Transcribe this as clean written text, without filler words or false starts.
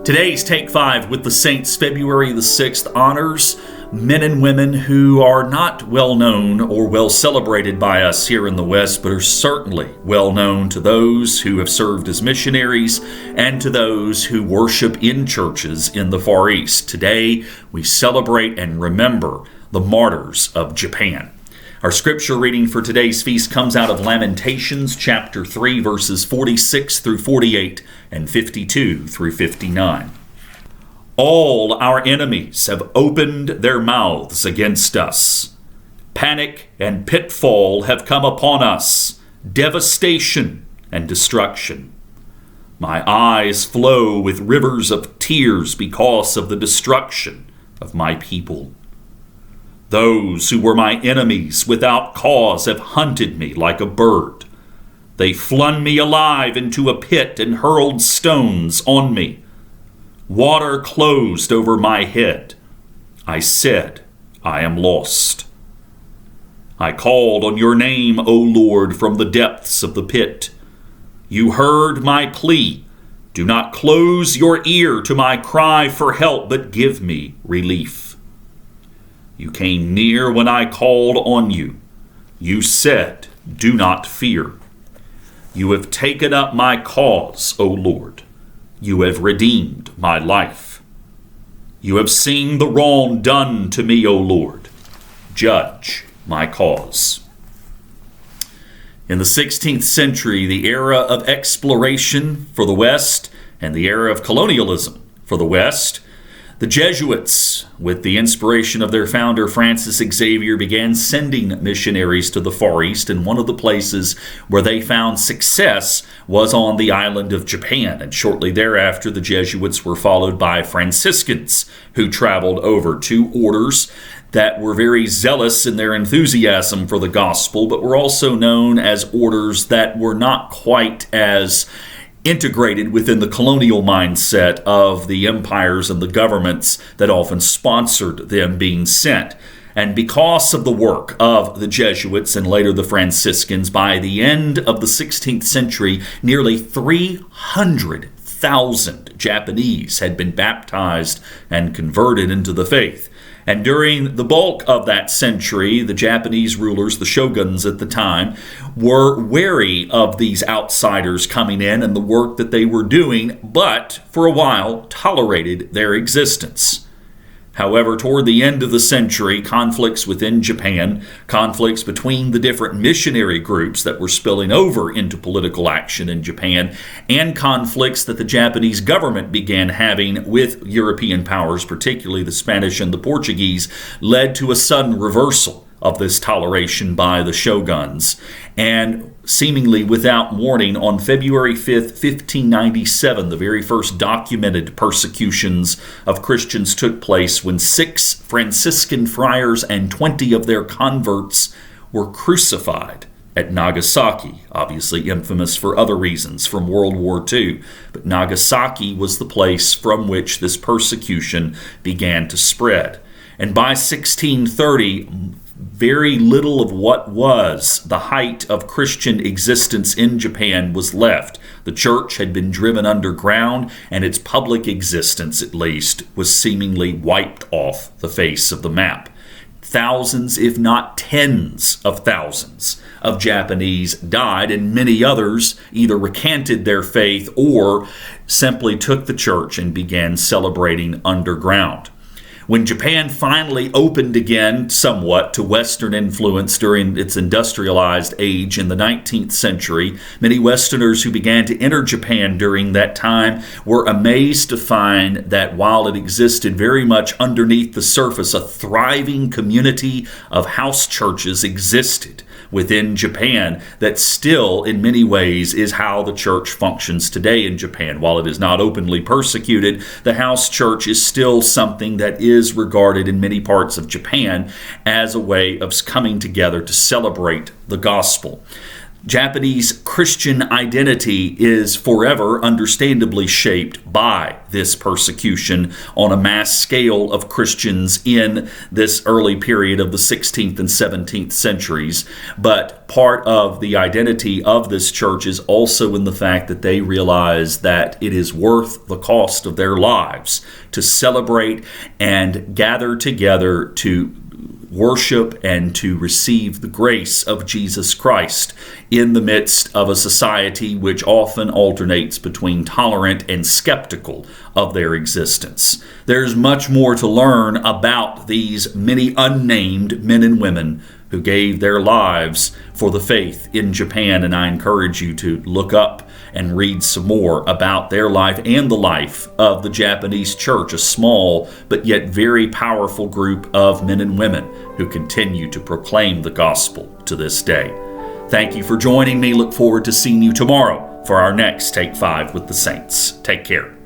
Today's Take 5 with the Saints, February the 6th, honors men and women who are not well known or well celebrated by us here in the West, but are certainly well known to those who have served as missionaries and to those who worship in churches in the Far East. Today, we celebrate and remember the Martyrs of Japan. Our scripture reading for today's feast comes out of Lamentations chapter 3, verses 46 through 48 and 52 through 59. All our enemies have opened their mouths against us. Panic and pitfall have come upon us, devastation and destruction. My eyes flow with rivers of tears because of the destruction of my people. Those who were my enemies without cause have hunted me like a bird. They flung me alive into a pit and hurled stones on me. Water closed over my head. I said, I am lost. I called on your name, O Lord, from the depths of the pit. You heard my plea. Do not close your ear to my cry for help, but give me relief. You came near when I called on you. You said, do not fear. You have taken up my cause, O Lord. You have redeemed my life. You have seen the wrong done to me, O Lord. Judge my cause. In the 16th century, the era of exploration for the West and the era of colonialism for the West, the Jesuits, with the inspiration of their founder Francis Xavier, began sending missionaries to the Far East, and one of the places where they found success was on the island of Japan. And shortly thereafter, the Jesuits were followed by Franciscans, who traveled over, two orders that were very zealous in their enthusiasm for the gospel, but were also known as orders that were not quite as integrated within the colonial mindset of the empires and the governments that often sponsored them being sent. And because of the work of the Jesuits and later the Franciscans, by the end of the 16th century, nearly 300,000 Japanese had been baptized and converted into the faith. And during the bulk of that century, the Japanese rulers, the shoguns at the time, were wary of these outsiders coming in and the work that they were doing, but for a while tolerated their existence. However, toward the end of the century, conflicts within Japan, conflicts between the different missionary groups that were spilling over into political action in Japan, and conflicts that the Japanese government began having with European powers, particularly the Spanish and the Portuguese, led to a sudden reversal of this toleration by the shoguns. And seemingly without warning, on February 5th, 1597, the very first documented persecutions of Christians took place when 6 Franciscan friars and 20 of their converts were crucified at Nagasaki, obviously infamous for other reasons from World War II. But Nagasaki was the place from which this persecution began to spread. And by 1630, very little of what was the height of Christian existence in Japan was left. The church had been driven underground, and its public existence, at least, was seemingly wiped off the face of the map. Thousands, if not tens of thousands, of Japanese died, and many others either recanted their faith or simply took the church and began celebrating underground. When Japan finally opened again somewhat to Western influence during its industrialized age in the 19th century, many Westerners who began to enter Japan during that time were amazed to find that while it existed very much underneath the surface, a thriving community of house churches existed within Japan that still, in many ways, is how the church functions today in Japan. While it is not openly persecuted, the house church is still something that is regarded in many parts of Japan as a way of coming together to celebrate the gospel. Japanese Christian identity is forever understandably shaped by this persecution on a mass scale of Christians in this early period of the 16th and 17th centuries. But part of the identity of this church is also in the fact that they realize that it is worth the cost of their lives to celebrate and gather together to worship and to receive the grace of Jesus Christ in the midst of a society which often alternates between tolerant and skeptical of their existence. There's much more to learn about these many unnamed men and women who gave their lives for the faith in Japan, and I encourage you to look up and read some more about their life and the life of the Japanese church, a small but yet very powerful group of men and women who continue to proclaim the gospel to this day. Thank you for joining me. Look forward to seeing you tomorrow for our next Take 5 with the Saints. Take care.